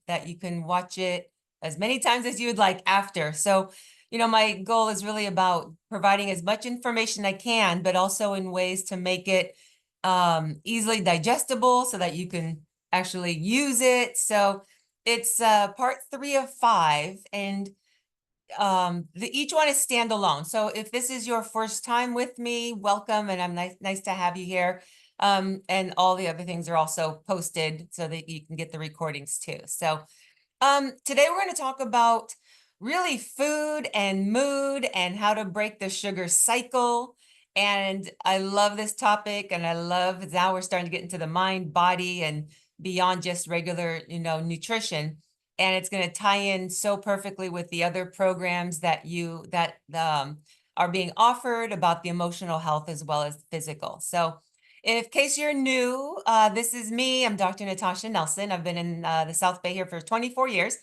that you can watch it as many times as you would like after. So, my goal is really about providing as much information I can, but also in ways to make it easily digestible so that you can actually use it. So it's part 3 of 5, and each one is standalone. So if this is your first time with me, welcome, and I'm nice to have you here. And all the other things are also posted so that you can get the recordings too. So today we're going to talk about really food and mood and how to break the sugar cycle. And I love this topic, and I love now we're starting to get into the mind, body, and beyond just regular, nutrition. And it's going to tie in so perfectly with the other programs that are being offered about the emotional health as well as physical. So in case you're new, this is me. I'm Dr. Natacha Nelson. I've been in the South Bay here for 24 years.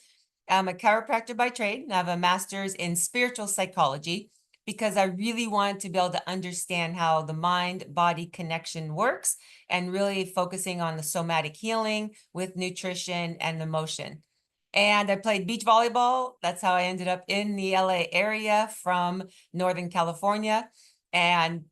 I'm a chiropractor by trade, and I have a master's in spiritual psychology because I really wanted to be able to understand how the mind-body connection works and really focusing on the somatic healing with nutrition and emotion. And I played beach volleyball. That's how I ended up in the LA area from Northern California. And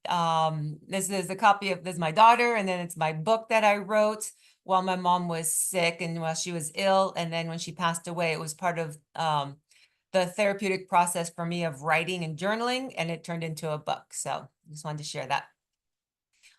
this is my daughter, and then it's my book that I wrote while my mom was sick and while she was ill. And then when she passed away, it was part of the therapeutic process for me of writing and journaling, and it turned into a book. So I just wanted to share that.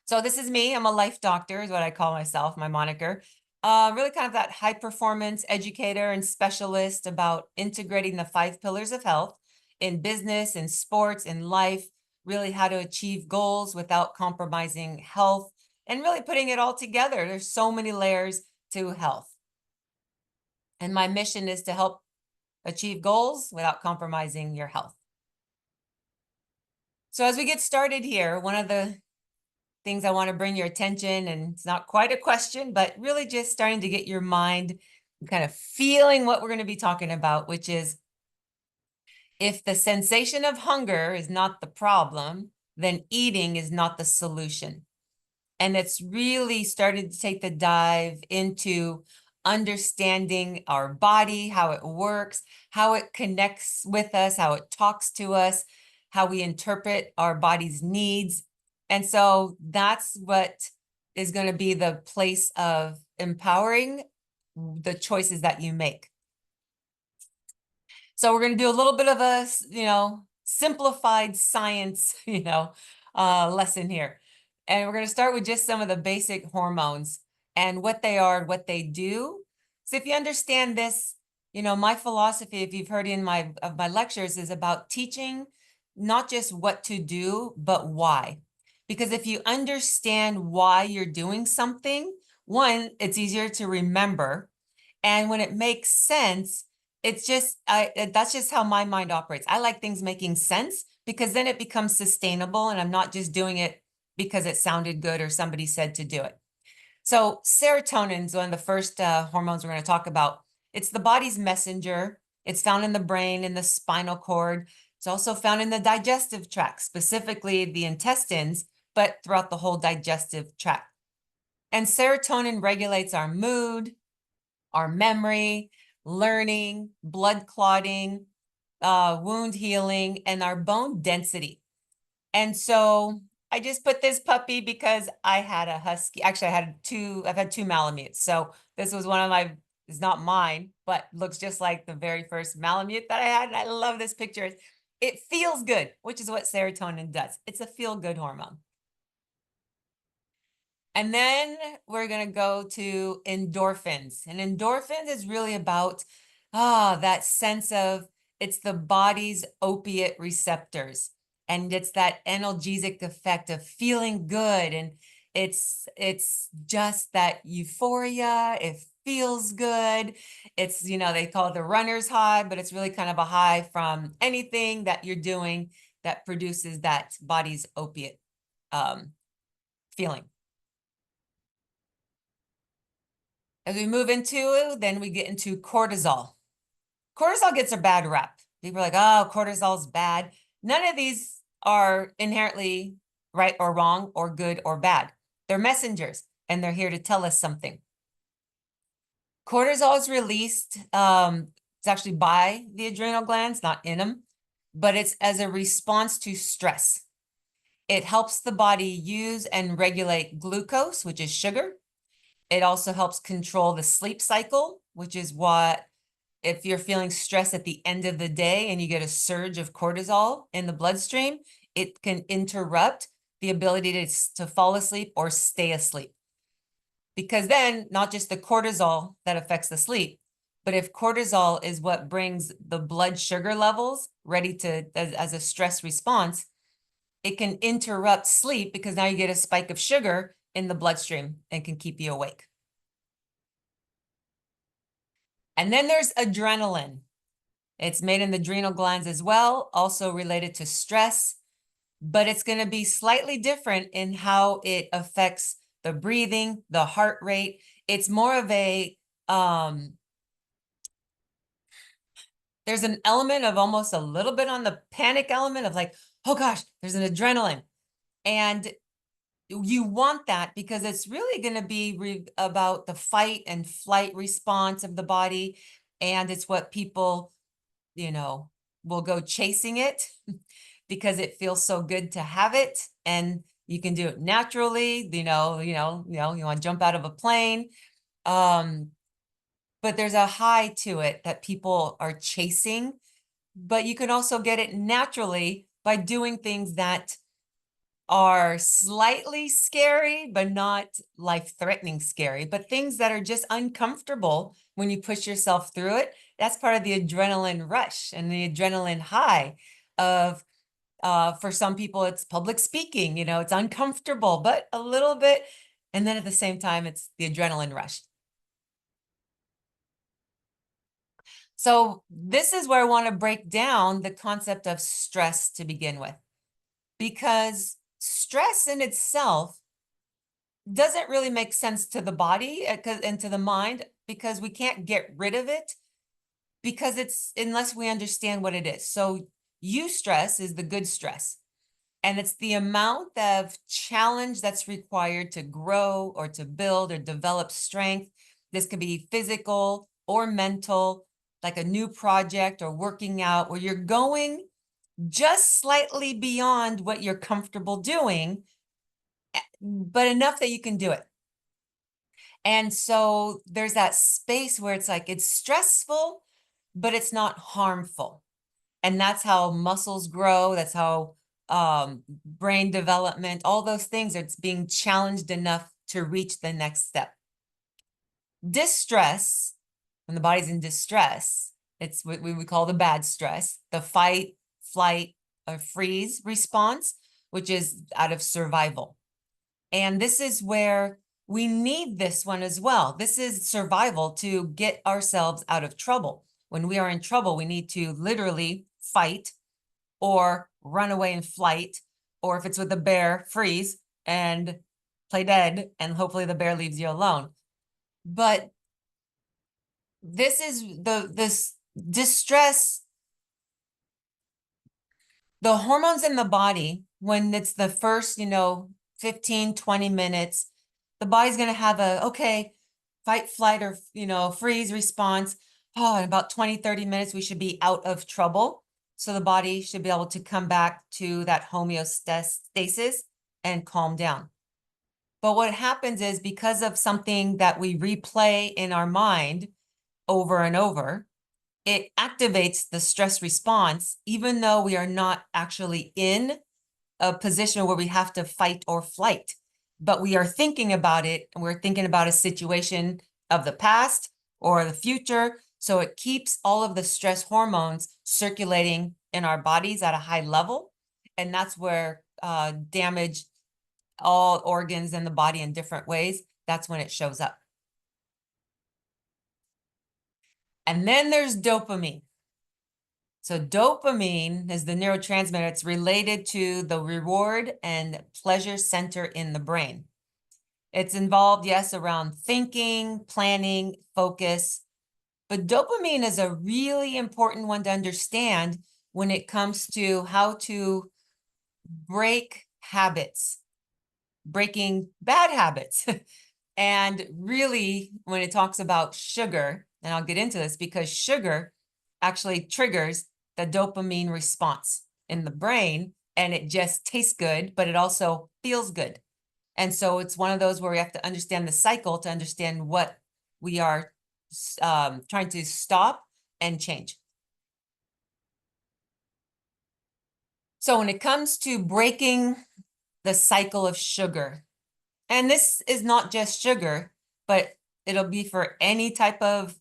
So this is me. I'm a life doctor is what I call myself, my moniker. Really kind of that high performance educator and specialist about integrating the 5 pillars of health in business, in sports, in life, really how to achieve goals without compromising health and really putting it all together. There's so many layers to health. And my mission is to help achieve goals without compromising your health. So as we get started here, one of the things I want to bring your attention, and it's not quite a question, but really just starting to get your mind kind of feeling what we're going to be talking about, which is if the sensation of hunger is not the problem, then eating is not the solution. And it's really started to take the dive into understanding our body, how it works, how it connects with us, how it talks to us, how we interpret our body's needs. And so that's what is going to be the place of empowering the choices that you make. So we're going to do a little bit of a, simplified science, lesson here. And we're going to start with just some of the basic hormones and what they are, what they do. So if you understand this, my philosophy, if you've heard in my lectures, is about teaching not just what to do, but why. Because if you understand why you're doing something, one, it's easier to remember. And when it makes sense, it's just, that's just how my mind operates. I like things making sense because then it becomes sustainable and I'm not just doing it because it sounded good or somebody said to do it. So serotonin is one of the first hormones we're going to talk about. It's the body's messenger. It's found in the brain, in the spinal cord. It's also found in the digestive tract, specifically the intestines, but throughout the whole digestive tract. And serotonin regulates our mood, our memory, learning, blood clotting, wound healing, and our bone density. And so I just put this puppy because I had a husky. Actually, I've had 2 Malamutes. So this was one of my, it's not mine, but looks just like the very first Malamute that I had. And I love this picture. It feels good, which is what serotonin does. It's a feel-good hormone. And then we're going to go to endorphins. And endorphins is really about that sense of, it's the body's opiate receptors. And it's that analgesic effect of feeling good. And it's just that euphoria. It feels good. It's, they call it the runner's high, but it's really kind of a high from anything that you're doing that produces that body's opiate feeling. As we move into, then we get into cortisol. Cortisol gets a bad rap. People are like, oh, cortisol's bad. None of these are inherently right or wrong or good or bad. They're messengers, and they're here to tell us something. Cortisol is released, it's actually by the adrenal glands, not in them, but it's as a response to stress. It helps the body use and regulate glucose, which is sugar. It also helps control the sleep cycle, which is what, if you're feeling stress at the end of the day and you get a surge of cortisol in the bloodstream, it can interrupt the ability to fall asleep or stay asleep. Because then not just the cortisol that affects the sleep, but if cortisol is what brings the blood sugar levels ready to, as a stress response, it can interrupt sleep because now you get a spike of sugar in the bloodstream and can keep you awake. And then there's adrenaline. It's made in the adrenal glands as well, also related to stress, but it's going to be slightly different in how it affects the breathing, the heart rate. It's more of a, there's an element of almost a little bit on the panic element of like, oh gosh, there's an adrenaline. And you want that because it's really going to be about the fight and flight response of the body. And it's what people, will go chasing it because it feels so good to have it. And you can do it naturally, you want to jump out of a plane. But there's a high to it that people are chasing, but you can also get it naturally by doing things that are slightly scary, but not life-threatening scary, but things that are just uncomfortable when you push yourself through it. That's part of the adrenaline rush and the adrenaline high of, for some people, it's public speaking, it's uncomfortable, but a little bit. And then at the same time, it's the adrenaline rush. So this is where I want to break down the concept of stress to begin with, because stress in itself doesn't really make sense to the body and to the mind, because we can't get rid of it because it's, unless we understand what it is. So eustress is the good stress, and it's the amount of challenge that's required to grow or to build or develop strength. This could be physical or mental, like a new project or working out, where you're going just slightly beyond what you're comfortable doing, but enough that you can do it. And so there's that space where it's like, it's stressful, but it's not harmful. And that's how muscles grow. That's how brain development, all those things, it's being challenged enough to reach the next step. Distress, when the body's in distress, it's what we would call the bad stress, the fight, flight, or freeze response, which is out of survival. And this is where we need this one as well. This is survival to get ourselves out of trouble. When we are in trouble, we need to literally fight or run away in flight, or if it's with a bear, freeze and play dead, and hopefully the bear leaves you alone. But this is this distress, the hormones in the body, when it's the first, 15, 20 minutes, the body's going to have a, okay, fight, flight, or, freeze response. Oh, in about 20, 30 minutes, we should be out of trouble. So the body should be able to come back to that homeostasis and calm down. But what happens is, because of something that we replay in our mind over and over, it activates the stress response, even though we are not actually in a position where we have to fight or flight, but we are thinking about it, and we're thinking about a situation of the past or the future. So it keeps all of the stress hormones circulating in our bodies at a high level. And that's where damage all organs in the body in different ways. That's when it shows up. And then there's dopamine. So dopamine is the neurotransmitter. It's related to the reward and pleasure center in the brain. It's involved, yes, around thinking, planning, focus. But dopamine is a really important one to understand when it comes to how to break habits, breaking bad habits. And really, when it talks about sugar, and I'll get into this because sugar actually triggers the dopamine response in the brain, and it just tastes good, but it also feels good. And so it's one of those where we have to understand the cycle to understand what we are trying to stop and change. So when it comes to breaking the cycle of sugar, and this is not just sugar, but it'll be for any type of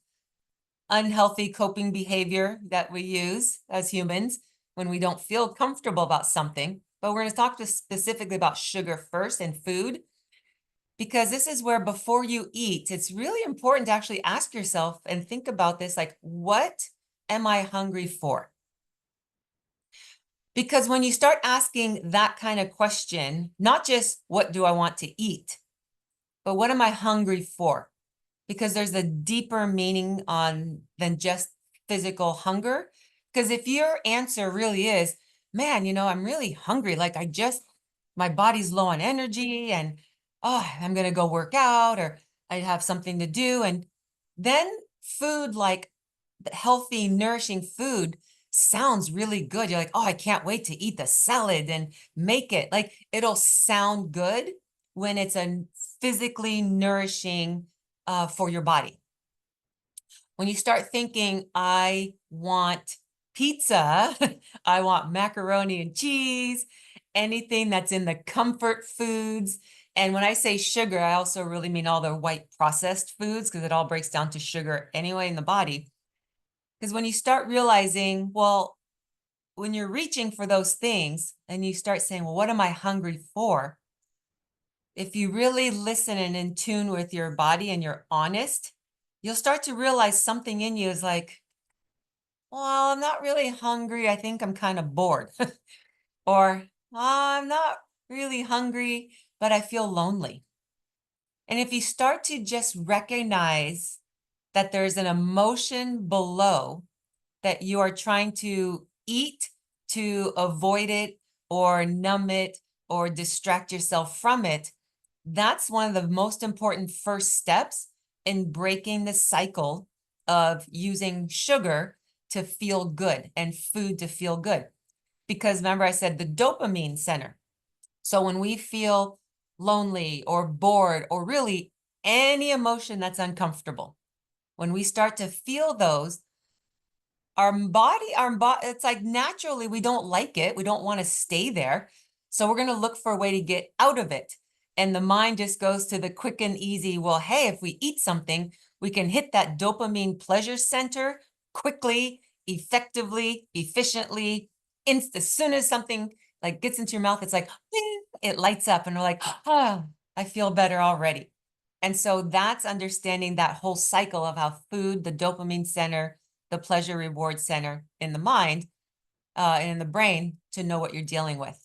unhealthy coping behavior that we use as humans when we don't feel comfortable about something. But we're going to talk specifically about sugar first and food, because this is where before you eat, it's really important to actually ask yourself and think about this, like, what am I hungry for? Because when you start asking that kind of question, not just what do I want to eat, but what am I hungry for? Because there's a deeper meaning on than just physical hunger. Because if your answer really is, man, I'm really hungry, like my body's low on energy and I'm gonna go work out or I have something to do. And then food like healthy, nourishing food sounds really good. You're like, oh, I can't wait to eat the salad and make it. Like it'll sound good when it's a physically nourishing for your body. When you start thinking, I want pizza, I want macaroni and cheese, anything that's in the comfort foods. And when I say sugar, I also really mean all the white processed foods because it all breaks down to sugar anyway in the body. Because when you start realizing, well, when you're reaching for those things and you start saying, well, what am I hungry for? If you really listen and in tune with your body and you're honest, you'll start to realize something in you is like, well, I'm not really hungry. I think I'm kind of bored. Or I'm not really hungry, but I feel lonely. And if you start to just recognize that there's an emotion below that you are trying to eat to avoid it or numb it or distract yourself from it, that's one of the most important first steps in breaking the cycle of using sugar to feel good and food to feel good. Because remember, I said the dopamine center. So when we feel lonely or bored or really any emotion that's uncomfortable, when we start to feel those, it's like naturally we don't like it. We don't want to stay there. So we're going to look for a way to get out of it. And the mind just goes to the quick and easy. Well, hey, if we eat something, we can hit that dopamine pleasure center quickly, effectively, efficiently. As soon as something like gets into your mouth, it's like, ding, it lights up and we're like, oh, I feel better already. And so that's understanding that whole cycle of how food, the dopamine center, the pleasure reward center in the mind and in the brain to know what you're dealing with.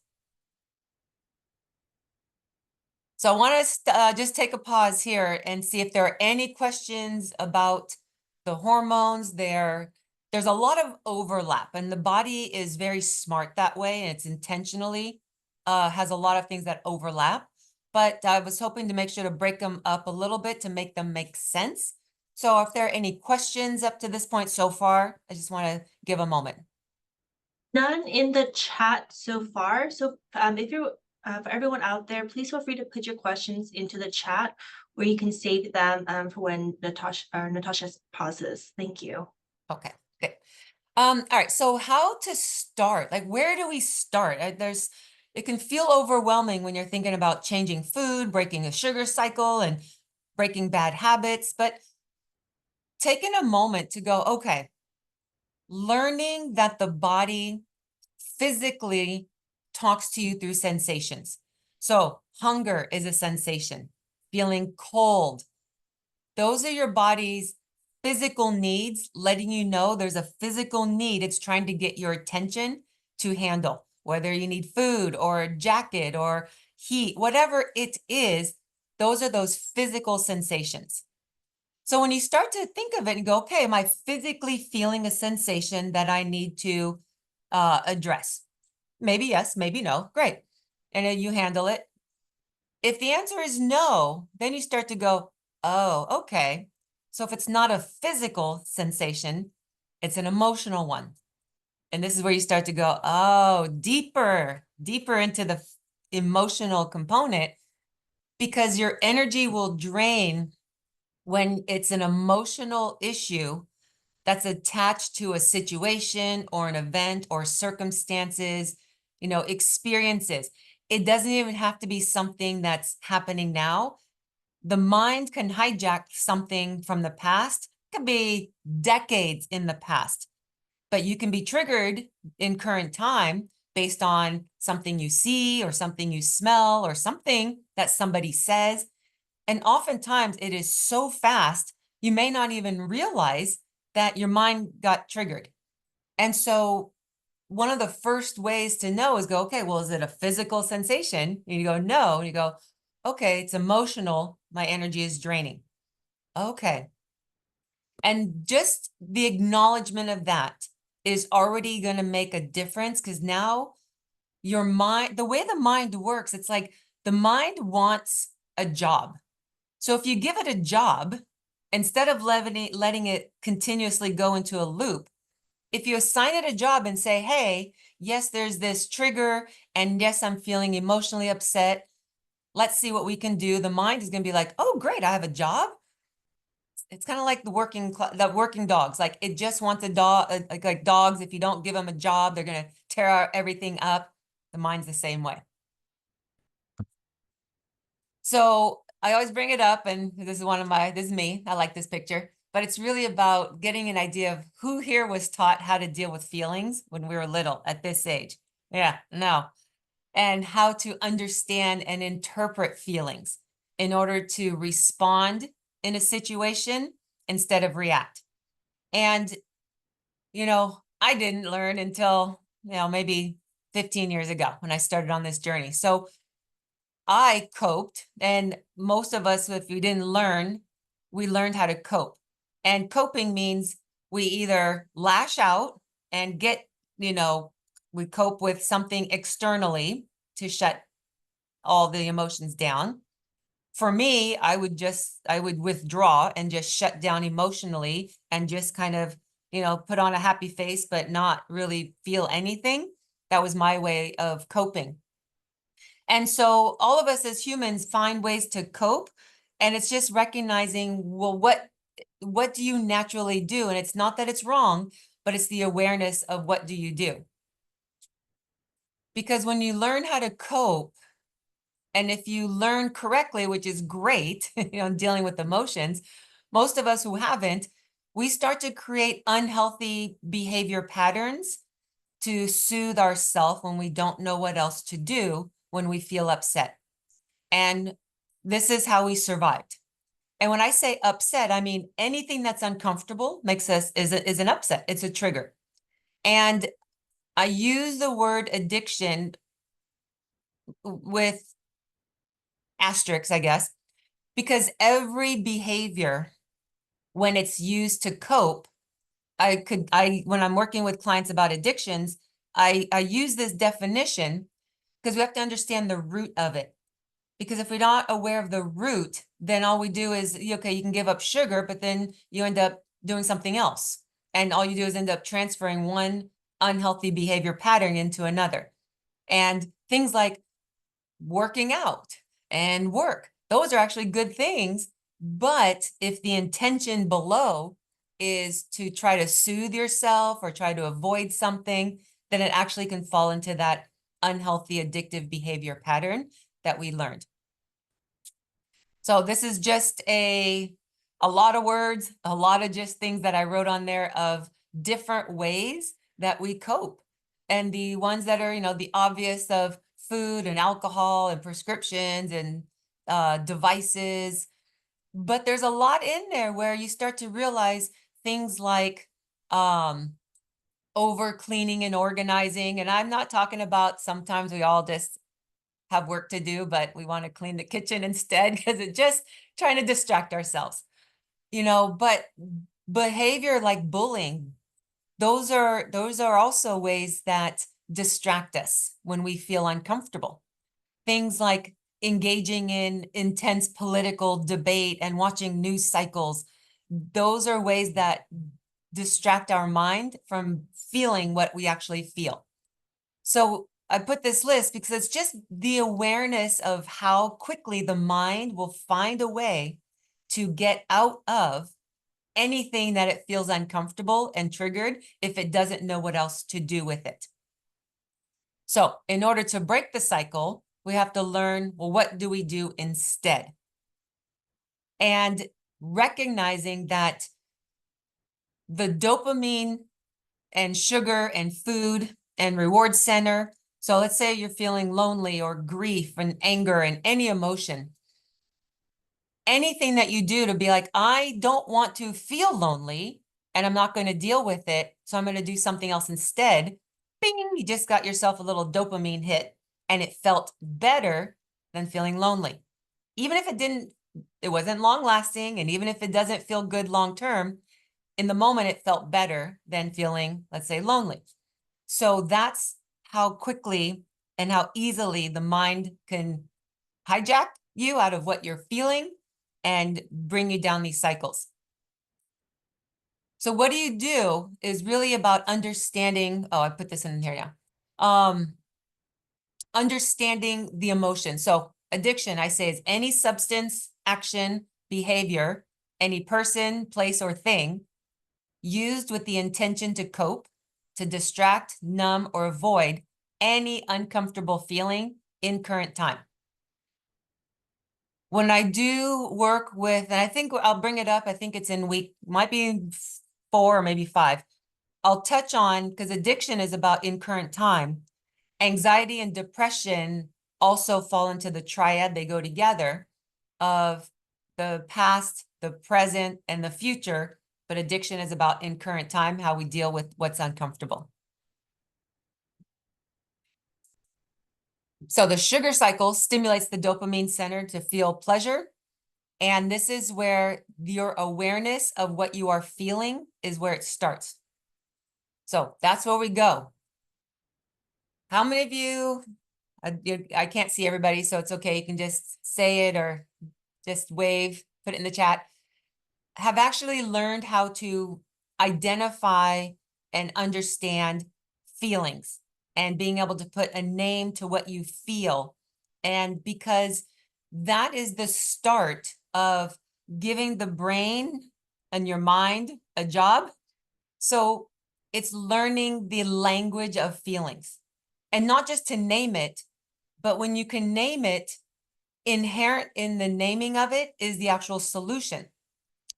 So I want to just take a pause here and see if there are any questions about the hormones. There's a lot of overlap, and the body is very smart that way, and it's intentionally has a lot of things that overlap. But I was hoping to make sure to break them up a little bit to make them make sense. So if there are any questions up to this point so far, I just want to give a moment. None in the chat so far. So if you're for everyone out there, please feel free to put your questions into the chat where you can save them for when Natasha pauses. Thank you. Okay, good. All right, so how to start? Like, where do we start? It can feel overwhelming when you're thinking about changing food, breaking a sugar cycle, and breaking bad habits, but taking a moment to go, okay, learning that the body physically talks to you through sensations. So hunger is a sensation, feeling cold. Those are your body's physical needs, letting you know there's a physical need it's trying to get your attention to handle, whether you need food or a jacket or heat, whatever it is, those are those physical sensations. So when you start to think of it and go, okay, am I physically feeling a sensation that I need to address? Maybe yes, maybe no. Great. And then you handle it. If the answer is no, then you start to go, oh, okay. So if it's not a physical sensation, it's an emotional one. And this is where you start to go, oh, deeper into the emotional component, because your energy will drain when it's an emotional issue that's attached to a situation or an event or circumstances, experiences. It doesn't even have to be something that's happening now. The mind can hijack something from the past. It could be decades in the past, but you can be triggered in current time based on something you see or something you smell or something that somebody says. And oftentimes it is so fast, you may not even realize that your mind got triggered. And so one of the first ways to know is go, okay, well, is it a physical sensation? And you go, no. And you go, okay, it's emotional. My energy is draining. Okay. And just the acknowledgement of that is already going to make a difference, because now your mind, the way the mind works, it's like the mind wants a job. So if you give it a job, instead of letting it continuously go into a loop, if you assign it a job and say, hey, yes, there's this trigger, and yes, I'm feeling emotionally upset. Let's see what we can do. The mind is going to be like, oh, great, I have a job. It's kind of like the working dogs. Like it just wants a dog, like dogs. If you don't give them a job, they're going to tear everything up. The mind's the same way. So I always bring it up, and this is me. I like this picture, but it's really about getting an idea of who here was taught how to deal with feelings when we were little at this age. Yeah, no. And how to understand and interpret feelings in order to respond in a situation instead of react. And, I didn't learn until, maybe 15 years ago when I started on this journey. So I coped, and most of us, if we didn't learn, we learned how to cope. And coping means we either lash out and we cope with something externally to shut all the emotions down. For me, I would withdraw and just shut down emotionally and just kind of, put on a happy face, but not really feel anything. That was my way of coping. And so all of us as humans find ways to cope, and it's just recognizing, well, what do you naturally do? And it's not that it's wrong, but it's the awareness of what do you do? Because when you learn how to cope, and if you learn correctly, which is great, dealing with emotions, most of us who haven't, we start to create unhealthy behavior patterns to soothe ourselves when we don't know what else to do when we feel upset. And this is how we survived. And when I say upset, I mean anything that's uncomfortable is an upset. It's a trigger. And I use the word addiction with asterisks, I guess, because every behavior, when it's used to cope, when I'm working with clients about addictions, I use this definition because we have to understand the root of it. Because if we're not aware of the root, then all we do is, okay, you can give up sugar, but then you end up doing something else. And all you do is end up transferring one unhealthy behavior pattern into another. And things like working out and work, those are actually good things. But if the intention below is to try to soothe yourself or try to avoid something, then it actually can fall into that unhealthy addictive behavior pattern that we learned. So this is just a lot of words, a lot of just things that I wrote on there of different ways that we cope. And the ones that are, the obvious of food and alcohol and prescriptions and devices. But there's a lot in there where you start to realize things like over cleaning and organizing. And I'm not talking about sometimes we all just have work to do, but we want to clean the kitchen instead because it's just trying to distract ourselves, but behavior like bullying, those are also ways that distract us when we feel uncomfortable. Things like engaging in intense political debate and watching news cycles. Those are ways that distract our mind from feeling what we actually feel. So I put this list because it's just the awareness of how quickly the mind will find a way to get out of anything that it feels uncomfortable and triggered if it doesn't know what else to do with it. So in order to break the cycle, we have to learn, well, what do we do instead? And recognizing that the dopamine and sugar and food and reward center. So let's say you're feeling lonely or grief and anger and any emotion. Anything that you do to be like, I don't want to feel lonely and I'm not going to deal with it, so I'm going to do something else instead. Bing, you just got yourself a little dopamine hit and it felt better than feeling lonely. Even if it wasn't long lasting, and even if it doesn't feel good long term, in the moment it felt better than feeling, let's say, lonely. So that's how quickly and how easily the mind can hijack you out of what you're feeling and bring you down these cycles. So what do you do is really about understanding, oh, I put this in here now. Understanding the emotion. So addiction, I say, is any substance, action, behavior, any person, place, or thing used with the intention to cope, to distract, numb, or avoid any uncomfortable feeling in current time. When I do work with, and I think I'll bring it up, I think it's in week, might be 4 or maybe 5. I'll touch on, because addiction is about in current time. Anxiety and depression also fall into the triad, they go together, of the past, the present, and the future. But addiction is about in current time, how we deal with what's uncomfortable. So the sugar cycle stimulates the dopamine center to feel pleasure. And this is where your awareness of what you are feeling is where it starts. So that's where we go. How many of you, I can't see everybody, so it's okay. You can just say it or just wave, put it in the chat, have actually learned how to identify and understand feelings and being able to put a name to what you feel. And because that is the start of giving the brain and your mind a job. So it's learning the language of feelings, and not just to name it, but when you can name it, inherent in the naming of it is the actual solution.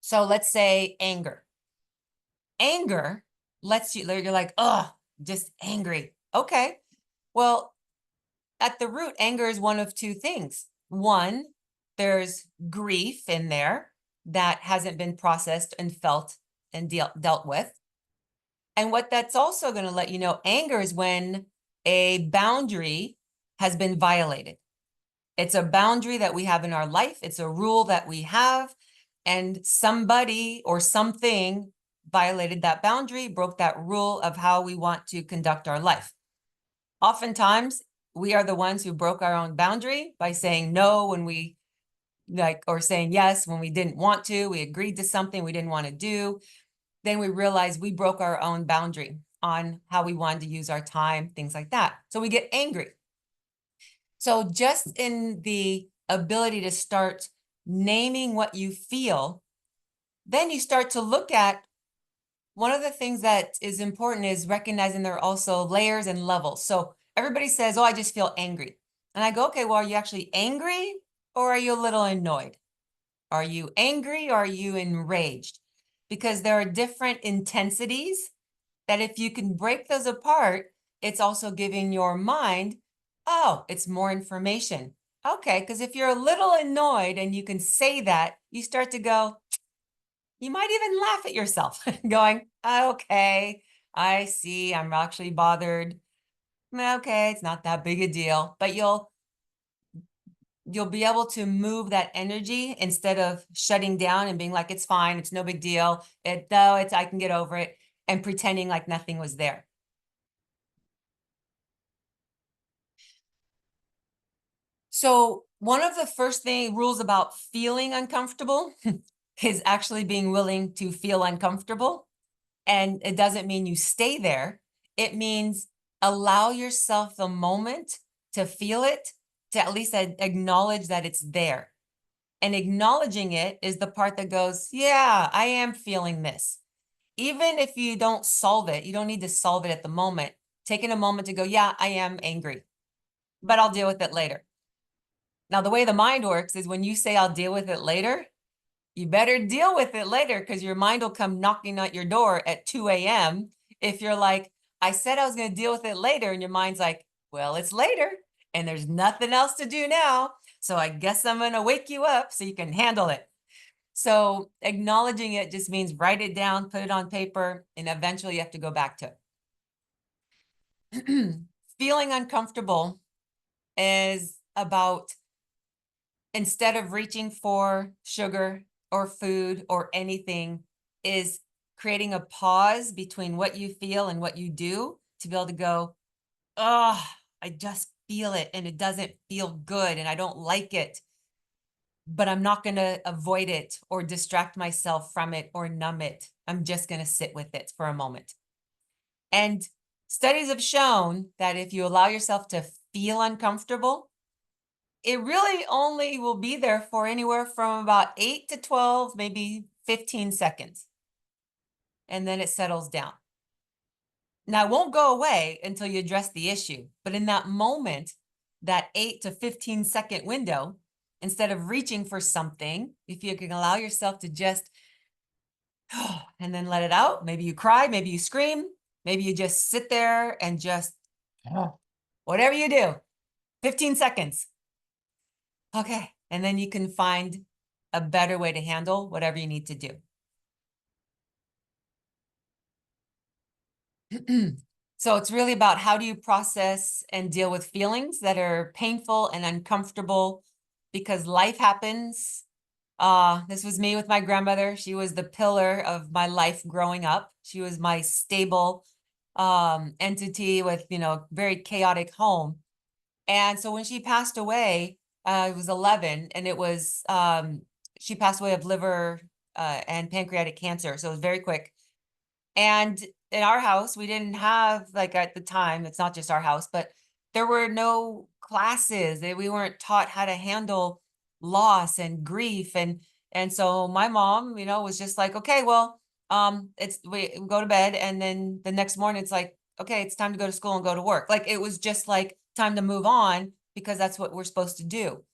So let's say anger. Anger lets you, you're like, oh, just angry. Okay. Well, at the root, anger is one of two things. One, there's grief in there that hasn't been processed and felt and dealt with. And what that's also going to let you know, anger is when a boundary has been violated. It's a boundary that we have in our life. It's a rule that we have, and somebody or something violated that boundary, broke that rule of how we want to conduct our life. Oftentimes, we are the ones who broke our own boundary by saying no when we or saying yes when we didn't want to. We agreed to something we didn't want to do. Then we realized we broke our own boundary on how we wanted to use our time, things like that. So we get angry. So just in the ability to start naming what you feel, then you start to look at, one of the things that is important is recognizing there are also layers and levels. So everybody says, oh, I just feel angry. And I go, okay, well, are you actually angry or are you a little annoyed? Are you angry or are you enraged? Because there are different intensities that if you can break those apart, it's also giving your mind, oh, it's more information. Okay, because if you're a little annoyed and you can say that, you start to go, you might even laugh at yourself going, okay, I see, I'm actually bothered. Okay, it's not that big a deal, but you'll be able to move that energy instead of shutting down and being like, it's fine, it's no big deal. I can get over it, and pretending like nothing was there. So One of the first rules about feeling uncomfortable is actually being willing to feel uncomfortable. And it doesn't mean you stay there. It means allow yourself the moment to feel it, to at least acknowledge that it's there. And acknowledging it is the part that goes, yeah, I am feeling this. Even if you don't solve it, you don't need to solve it at the moment. Taking a moment to go, yeah, I am angry, but I'll deal with it later. Now, the way the mind works is when you say, I'll deal with it later, you better deal with it later because your mind will come knocking at your door at 2 a.m. If you're like, I said I was going to deal with it later, and your mind's like, well, it's later and there's nothing else to do now. So I guess I'm going to wake you up so you can handle it. So acknowledging it just means write it down, put it on paper, and eventually you have to go back to it. Feeling uncomfortable is about, instead of reaching for sugar or food or anything, is creating a pause between what you feel and what you do to be able to go, oh, I just feel it and it doesn't feel good and I don't like it, but I'm not going to avoid it or distract myself from it or numb it. I'm just going to sit with it for a moment. And studies have shown that if you allow yourself to feel uncomfortable, it really only will be there for anywhere from about 8 to 12, maybe 15 seconds. And then it settles down. Now, it won't go away until you address the issue. But in that moment, that 8 to 15-second window, instead of reaching for something, if you can allow yourself to just, and then let it out, maybe you cry, maybe you scream, maybe you just sit there and just, whatever you do, 15 seconds. Okay. And then you can find a better way to handle whatever you need to do. So it's really about how do you process and deal with feelings that are painful and uncomfortable because life happens. This was me with my grandmother. She was the pillar of my life growing up. She was my stable entity with, very chaotic home. And so when she passed away, I was 11, and she passed away of liver and pancreatic cancer. So it was very quick. And in our house, we didn't have, like, at the time, it's not just our house, but there were no classes. We weren't taught how to handle loss and grief. And so my mom, was just like, okay, well, we go to bed. And then the next morning it's like, okay, it's time to go to school and go to work. Like, it was just like time to move on because that's what we're supposed to do.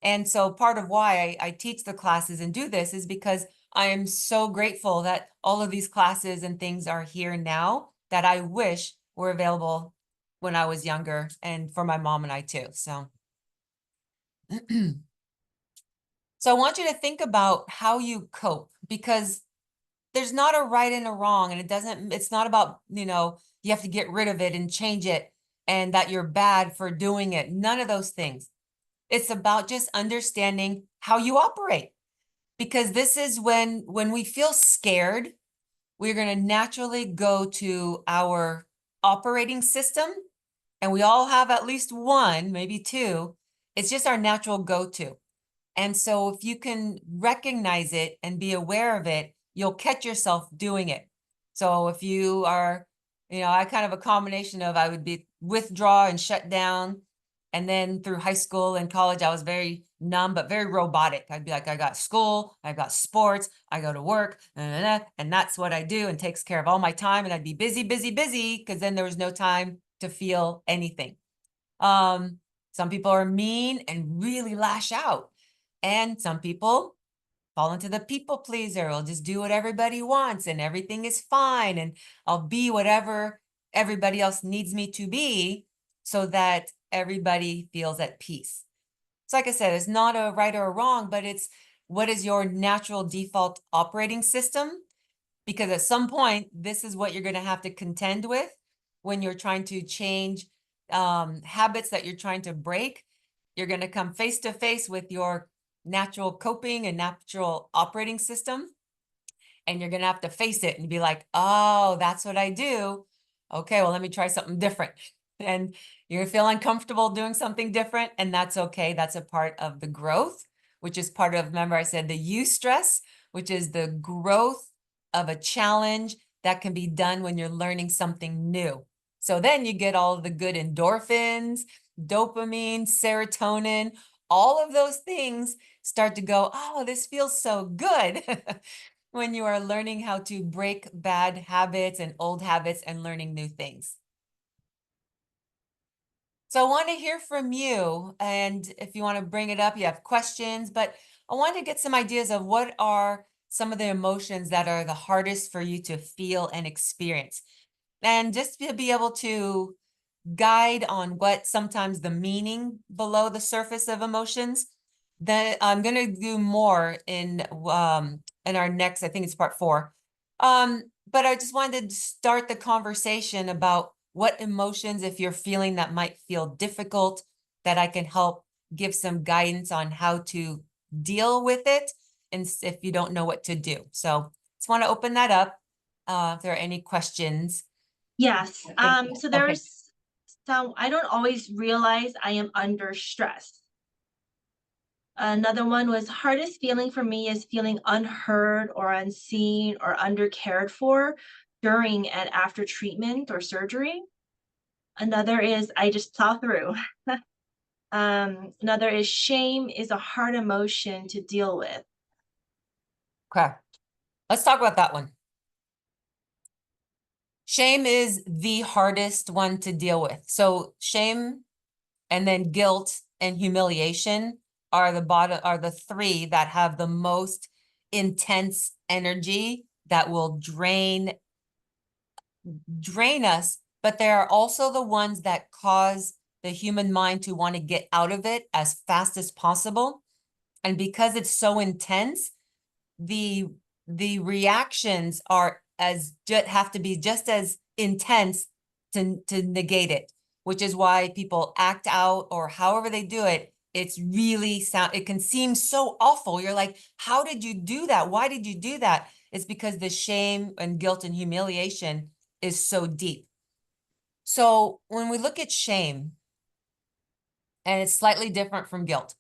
And so part of why I teach the classes and do this is because I am so grateful that all of these classes and things are here now that I wish were available when I was younger, and for my mom and I too. So, so I want you to think about how you cope, because there's not a right and a wrong, and it's not about, you have to get rid of it and change it and that you're bad for doing it. None of those things. It's about just understanding how you operate, because this is when we feel scared, we're going to naturally go to our operating system, and we all have at least one, maybe two. It's just our natural go-to. And so if you can recognize it and be aware of it, you'll catch yourself doing it. So if you are, I kind of a combination of, I would be withdraw and shut down. And then through high school and college, I was very numb, but very robotic. I'd be like, I got school, I got sports, I go to work, and that's what I do, and takes care of all my time. And I'd be busy, busy, busy, because then there was no time to feel anything. Some people are mean and really lash out. And some people fall into the people pleaser. I'll just do what everybody wants and everything is fine. And I'll be whatever everybody else needs me to be so that everybody feels at peace. So like I said, it's not a right or a wrong, but it's what is your natural default operating system? Because at some point, this is what you're going to have to contend with when you're trying to change habits that you're trying to break. You're going to come face to face with your natural coping and natural operating system. And you're going to have to face it and be like, oh, that's what I do. Okay, well, let me try something different. and you're gonna feel uncomfortable doing something different, and that's okay. That's a part of the growth, which is part of, remember I said the eustress, which is the growth of a challenge that can be done when you're learning something new. So then you get all of the good endorphins, dopamine, serotonin, all of those things start to go, oh, this feels so good when you are learning how to break bad habits and old habits and learning new things. So I want to hear from you, and if you want to bring it up, you have questions, but I want to get some ideas of what are some of the emotions that are the hardest for you to feel and experience. And just to be able to guide on what sometimes the meaning below the surface of emotions. Then I'm going to do more in our next, I think it's part 4. But I just wanted to start the conversation about what emotions, if you're feeling that might feel difficult, that I can help give some guidance on how to deal with it, and if you don't know what to do. So just want to open that up. If there are any questions. Yes, so Okay. there's some I don't always realize I am under stress. Another one was hardest feeling for me is feeling unheard or unseen or undercared for during and after treatment or surgery. Another is I just plow through. Another is shame is a hard emotion to deal with. Okay. Let's talk about that one. Shame is the hardest one to deal with. So shame and then guilt and humiliation are the 3 that have the most intense energy that will drain us, but there are also the ones that cause the human mind to want to get out of it as fast as possible. And because it's so intense, the the reactions are have to be just as intense to negate it, which is why people act out or however they do it. It's really it can seem so awful. You're like, how did you do that? Why did you do that? It's because the shame and guilt and humiliation is so deep. So when we look at shame, and it's slightly different from guilt,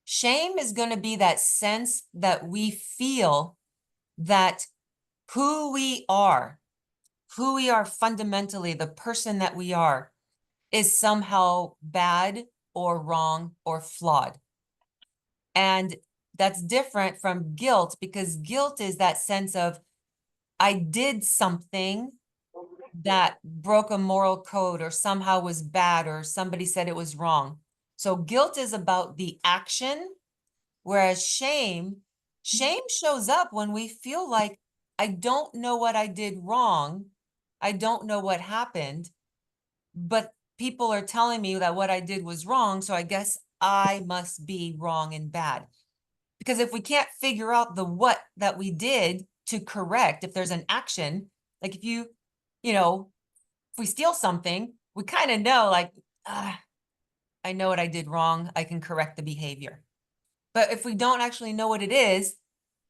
shame is going to be that sense that we feel that who we are, fundamentally, the person that we are, is somehow bad or wrong or flawed. And that's different from guilt, because guilt is that sense of, I did something that broke a moral code or somehow was bad or somebody said it was wrong. So guilt is about the action. Whereas shame shows up when we feel like, I don't know what I did wrong. I don't know what happened, but people are telling me that what I did was wrong. So I guess I must be wrong and bad. Because if we can't figure out the what that we did to correct, if there's an action, like you know, if we steal something, we kind of know, like, I know what I did wrong. I can correct the behavior. But if we don't actually know what it is,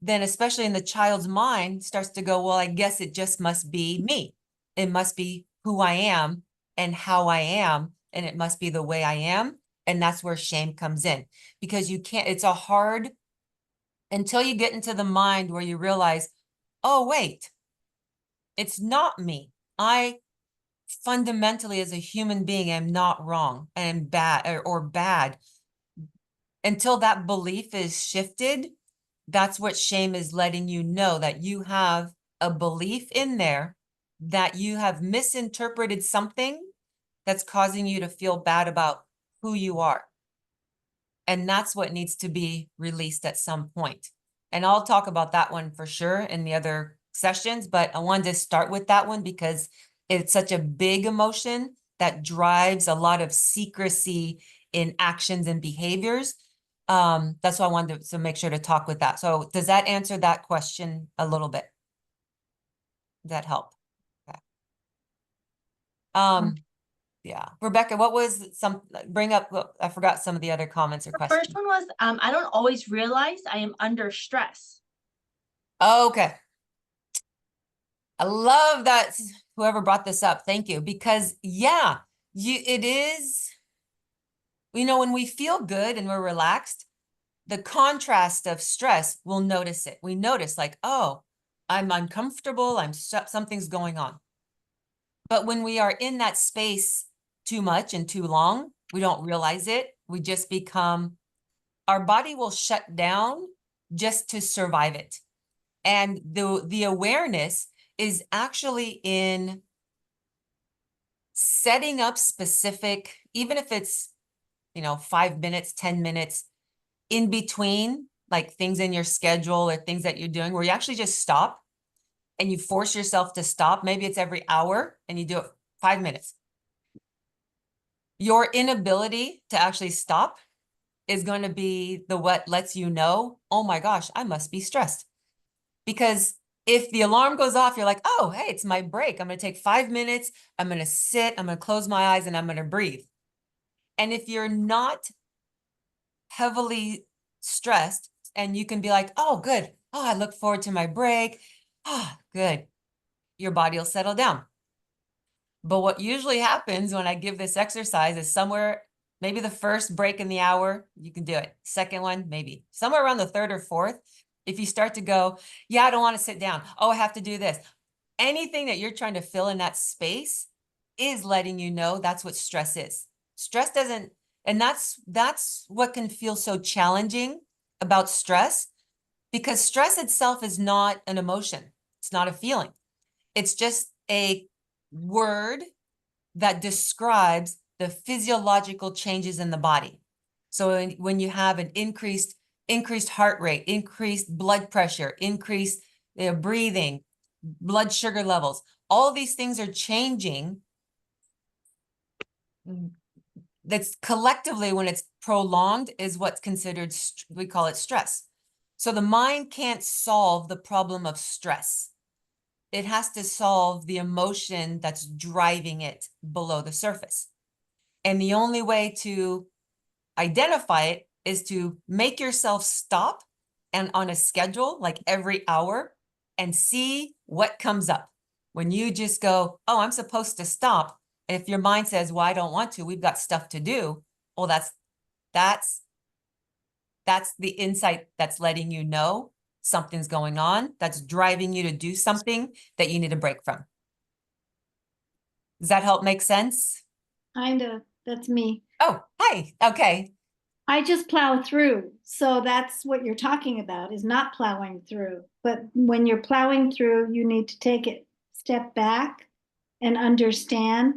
then especially in the child's mind starts to go, well, I guess it just must be me. It must be who I am and how I am, and it must be the way I am. And that's where shame comes in, because you can't, it's a hard, until you get into the mind where you realize, oh, wait, it's not me. I fundamentally, as a human being, am not wrong and bad or bad. Until that belief is shifted, that's what shame is letting you know, that you have a belief in there, that you have misinterpreted something that's causing you to feel bad about who you are. And that's what needs to be released at some point. And I'll talk about that one for sure in the other sessions, but I wanted to start with that one because it's such a big emotion that drives a lot of secrecy in actions and behaviors. That's why I wanted to make sure to talk with that. So does that answer that question a little bit? Does that help? Okay. Yeah. Rebecca, what was bring up, I forgot some of the other comments or The first questions. one was I don't always realize I am under stress. Okay. I love that, whoever brought this up. Thank you. Because yeah, it is, when we feel good and we're relaxed, the contrast of stress, we'll notice it. We notice like, oh, I'm uncomfortable. Something's going on. But when we are in that space too much and too long, we don't realize it. We just become, our body will shut down just to survive it. And the awareness is actually in setting up specific, even if it's, 5 minutes, 10 minutes in between, like things in your schedule or things that you're doing where you actually just stop and you force yourself to stop. Maybe it's every hour and you do it 5 minutes. Your inability to actually stop is going to be what lets you know, oh my gosh, I must be stressed. Because if the alarm goes off, you're like, oh, hey, it's my break. I'm going to take 5 minutes. I'm going to sit. I'm going to close my eyes and I'm going to breathe. And if you're not heavily stressed and you can be like, oh, good. Oh, I look forward to my break. Ah, good. Your body will settle down. But what usually happens when I give this exercise is somewhere, maybe the first break in the hour, you can do it. Second one, maybe somewhere around the third or fourth. If you start to go, yeah, I don't want to sit down. Oh, I have to do this. Anything that you're trying to fill in that space is letting you know that's what stress is. Stress doesn't, and that's what can feel so challenging about stress, because stress itself is not an emotion. It's not a feeling. It's just a word that describes the physiological changes in the body. So when you have an increased heart rate, increased blood pressure, increased breathing, blood sugar levels, all these things are changing. That's collectively, when it's prolonged, is what's considered, we call it stress. So the mind can't solve the problem of stress. It has to solve the emotion that's driving it below the surface. And the only way to identify it is to make yourself stop and on a schedule, like every hour, and see what comes up. When you just go, oh, I'm supposed to stop. And if your mind says, well, I don't want to, we've got stuff to do. Well, that's the insight that's letting you know something's going on, that's driving you to do something that you need a break from. Does that help make sense? Kind of. That's me. Oh, hi. Okay. I just plow through. So that's what you're talking about, is not plowing through. But when you're plowing through, you need to take it step back and understand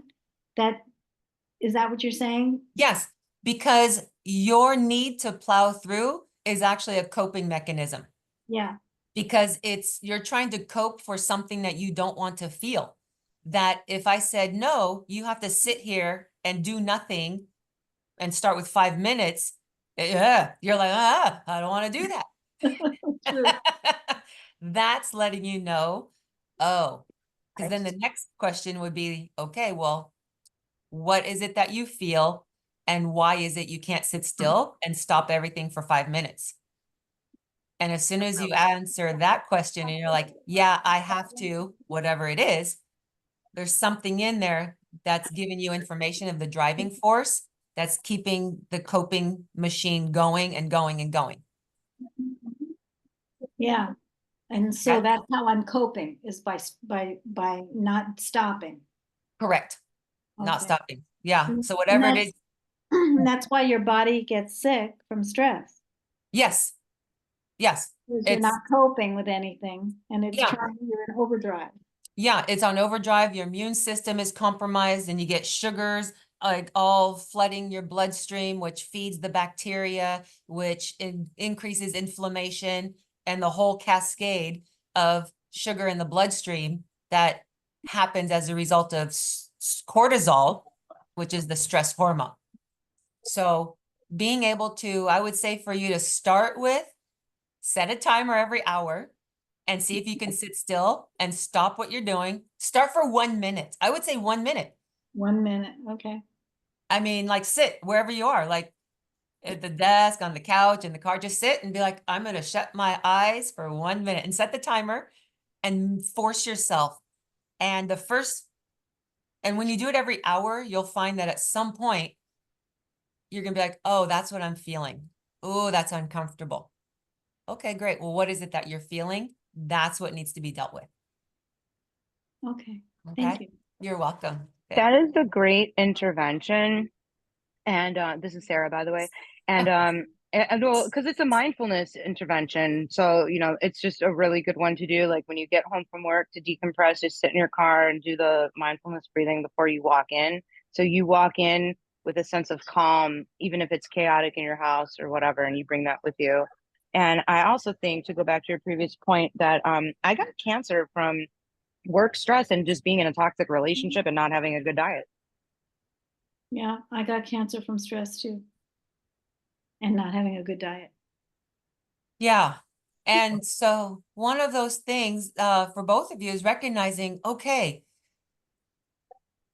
that. Is that what you're saying? Yes, because your need to plow through is actually a coping mechanism, Yeah. because you're trying to cope for something that you don't want to feel. That if I said, no, you have to sit here and do nothing and start with 5 minutes, you're like, I don't want to do True. that. That's letting you know, oh, because then the Right. next question would be, okay, well, what is it that you feel and why is it you can't sit still and stop everything for 5 minutes? And as soon as you answer that question and you're like, yeah, I have to, whatever it is, there's something in there that's giving you information of the driving force that's keeping the coping machine going and going and going. Yeah. And so That's that's how I'm coping, is by not stopping. correct. Not Okay. stopping. Yeah. So And whatever it that's is, that's why your body gets sick from stress. yes. Yes. Because you're It's, not coping with anything and it's yeah. trying, you're in overdrive. Yeah, it's on overdrive. Your immune system is compromised and you get sugars like all flooding your bloodstream, which feeds the bacteria, which increases inflammation, and the whole cascade of sugar in the bloodstream that happens as a result of cortisol, which is the stress hormone. So being able to, I would say for you to start with, set a timer every hour and see if you can sit still and stop what you're doing. Start for 1 minute. I would say 1 minute. 1 minute. Okay. I mean, like sit wherever you are, like at the desk, on the couch, in the car, just sit and be like, I'm going to shut my eyes for 1 minute and set the timer and force yourself. And the first, And when you do it every hour, you'll find that at some point, you're gonna be like, oh, that's what I'm feeling. Oh, that's uncomfortable. Okay, great. Well, what is it that you're feeling? That's what needs to be dealt with. Okay, thank Okay, you. you're welcome. Good. That is a great intervention. And this is Sarah, by the way. And well, because it's a mindfulness intervention. So, you know, it's just a really good one to do. Like when you get home from work to decompress, just sit in your car and do the mindfulness breathing before you walk in. So you walk in with a sense of calm, even if it's chaotic in your house or whatever, and you bring that with you. And I also think, to go back to your previous point, that I got cancer from work stress and just being in a toxic relationship and not having a good diet. Yeah, I got cancer from stress too. And not having a good diet. Yeah. And so one of those things for both of you is recognizing, okay,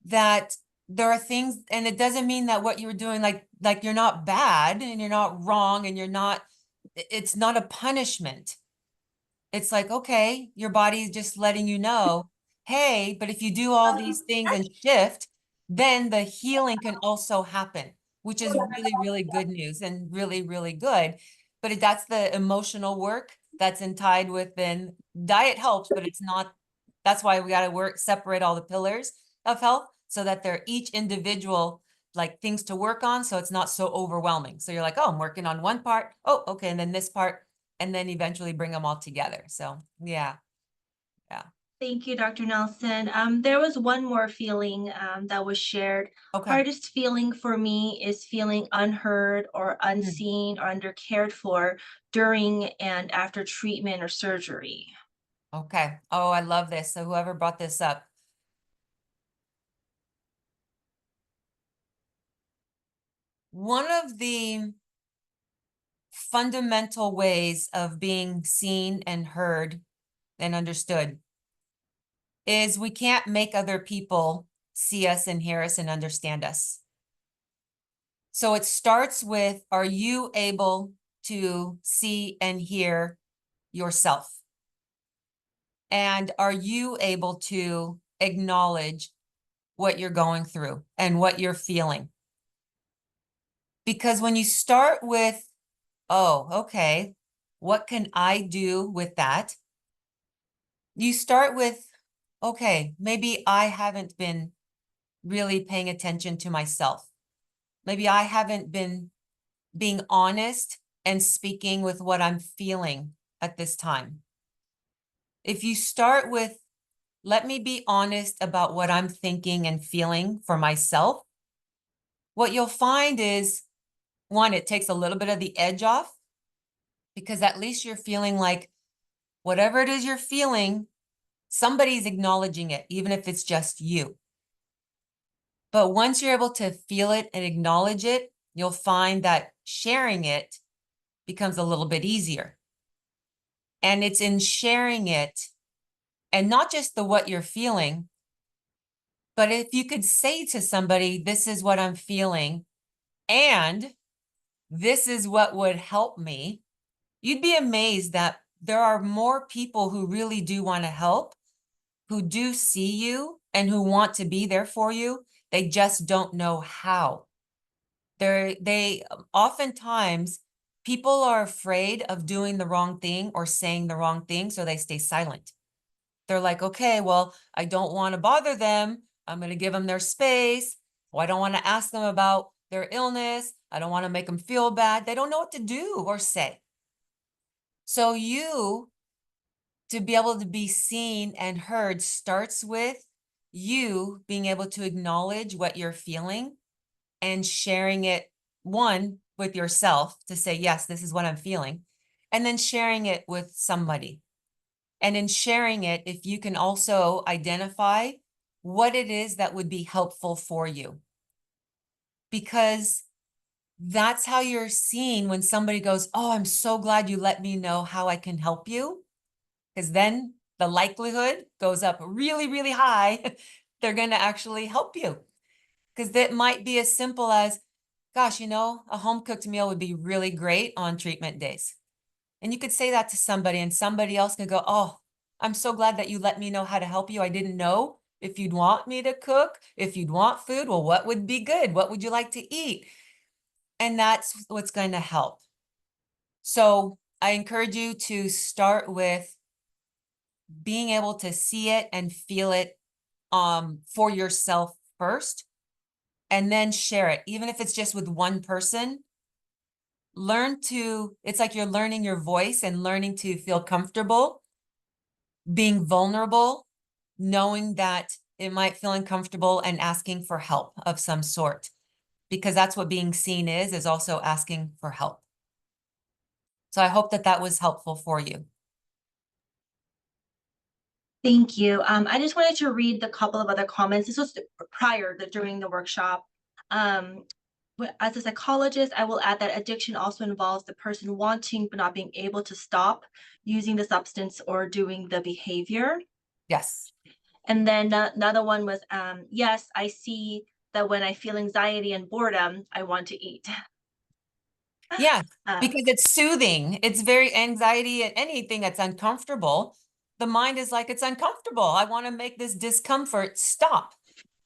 that there are things, and it doesn't mean that what you're doing, like you're not bad and you're not wrong and you're not, it's not a punishment. It's like, okay, your body is just letting you know, hey, but if you do all these things and shift, then the healing can also happen, which is really, really good news and really, really good. But that's the emotional work that's tied within diet helps, but it's not, that's why we got to work, separate all the pillars of health so that they're each individual like things to work on. So it's not so overwhelming. So you're like, oh, I'm working on one part. Oh, okay. And then this part, and then eventually bring them all together. So yeah. Thank you, Dr. Nelson. There was one more feeling that was shared. Okay. Hardest feeling for me is feeling unheard or unseen or undercared for during and after treatment or surgery. Okay. Oh, I love this. So whoever brought this up. One of the fundamental ways of being seen and heard and understood is we can't make other people see us and hear us and understand us. So it starts with, are you able to see and hear yourself? And are you able to acknowledge what you're going through and what you're feeling? Because when you start with, oh, okay, what can I do with that? You start with, okay, maybe I haven't been really paying attention to myself. Maybe I haven't been being honest and speaking with what I'm feeling at this time. If you start with, let me be honest about what I'm thinking and feeling for myself, what you'll find is, one, it takes a little bit of the edge off because at least you're feeling like whatever it is you're feeling, somebody's acknowledging it, even if it's just you. But once you're able to feel it and acknowledge it, you'll find that sharing it becomes a little bit easier. And it's in sharing it, and not just the what you're feeling, but if you could say to somebody, this is what I'm feeling, and this is what would help me, you'd be amazed that there are more people who really do want to help, who do see you and who want to be there for you. They just don't know how. They oftentimes, people are afraid of doing the wrong thing or saying the wrong thing, so they stay silent. They're like, okay, well, I don't want to bother them. I'm going to give them their space. Well, I don't want to ask them about their illness. I don't want to make them feel bad. They don't know what to do or say. So you, to be able to be seen and heard, starts with you being able to acknowledge what you're feeling and sharing it, one, with yourself to say, yes, this is what I'm feeling, and then sharing it with somebody. And in sharing it, if you can also identify what it is that would be helpful for you, because that's how you're seen when somebody goes, oh, I'm so glad you let me know how I can help you. Because then the likelihood goes up really, really high. They're going to actually help you. Because that might be as simple as, gosh, a home cooked meal would be really great on treatment days. And you could say that to somebody and somebody else could go, oh, I'm so glad that you let me know how to help you. I didn't know If you'd want me to cook, if you'd want food, well, what would be good? What would you like to eat? And that's what's going to help. So I encourage you to start with being able to see it and feel it for yourself first, and then share it. Even if it's just with one person, it's like you're learning your voice and learning to feel comfortable, being vulnerable, knowing that it might feel uncomfortable, and asking for help of some sort, because that's what being seen is also asking for help. So I hope that that was helpful for you. Thank you. I just wanted to read the couple of other comments. This was during the workshop. As a psychologist, I will add that addiction also involves the person wanting but not being able to stop using the substance or doing the behavior. Yes. And then another one was, yes, I see that when I feel anxiety and boredom, I want to eat. Yeah, because it's soothing. It's very anxiety and anything that's uncomfortable. The mind is like, it's uncomfortable. I want to make this discomfort stop.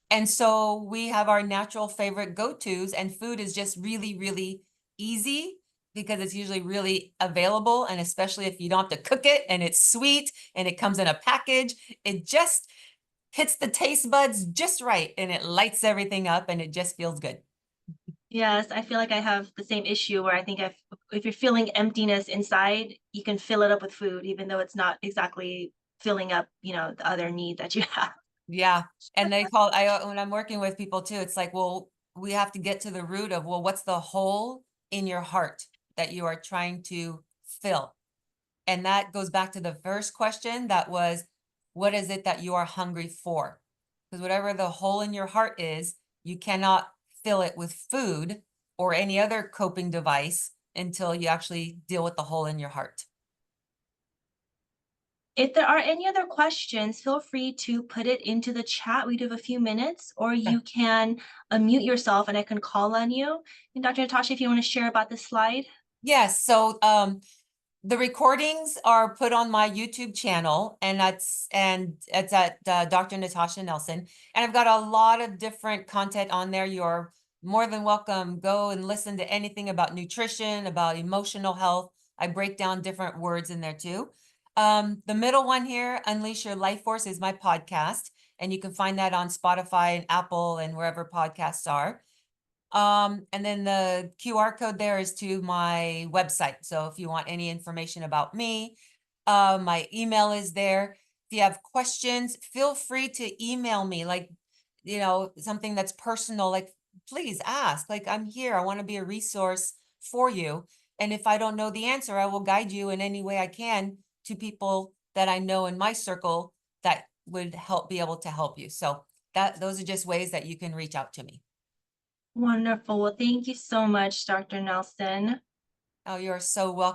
And so we have our natural favorite go-tos, and food is just really, really easy because it's usually really available. And especially if you don't have to cook it and it's sweet and it comes in a package, it just hits the taste buds just right and it lights everything up and it just feels good. Yes, I feel like I have the same issue where I think if you're feeling emptiness inside, you can fill it up with food, even though it's not exactly filling up, the other need that you have. Yeah. And when I'm working with people too, it's like, well, we have to get to the root of, well, what's the hole in your heart that you are trying to fill? And that goes back to the first question that was, what is it that you are hungry for? Because whatever the hole in your heart is, you cannot fill it with food or any other coping device until you actually deal with the hole in your heart. If there are any other questions, feel free to put it into the chat. We do have a few minutes, or you can unmute yourself and I can call on you. And Dr. Natasha, if you want to share about the slide. Yes. So the recordings are put on my YouTube channel, and it's at Dr. Natasha Nelson. And I've got a lot of different content on there. You're more than welcome. Go and listen to anything about nutrition, about emotional health. I break down different words in there too. The middle one here, Unleash Your Life Force, is my podcast. And you can find that on Spotify and Apple and wherever podcasts are. And then the QR code there is to my website. So if you want any information about me, my email is there. If you have questions, feel free to email me, like, something that's personal, like, please ask. Like, I'm here. I want to be a resource for you. And if I don't know the answer, I will guide you in any way I can to people that I know in my circle that would be able to help you. So those are just ways that you can reach out to me. Wonderful. Well, thank you so much, Dr. Nelson. Oh, you're so welcome.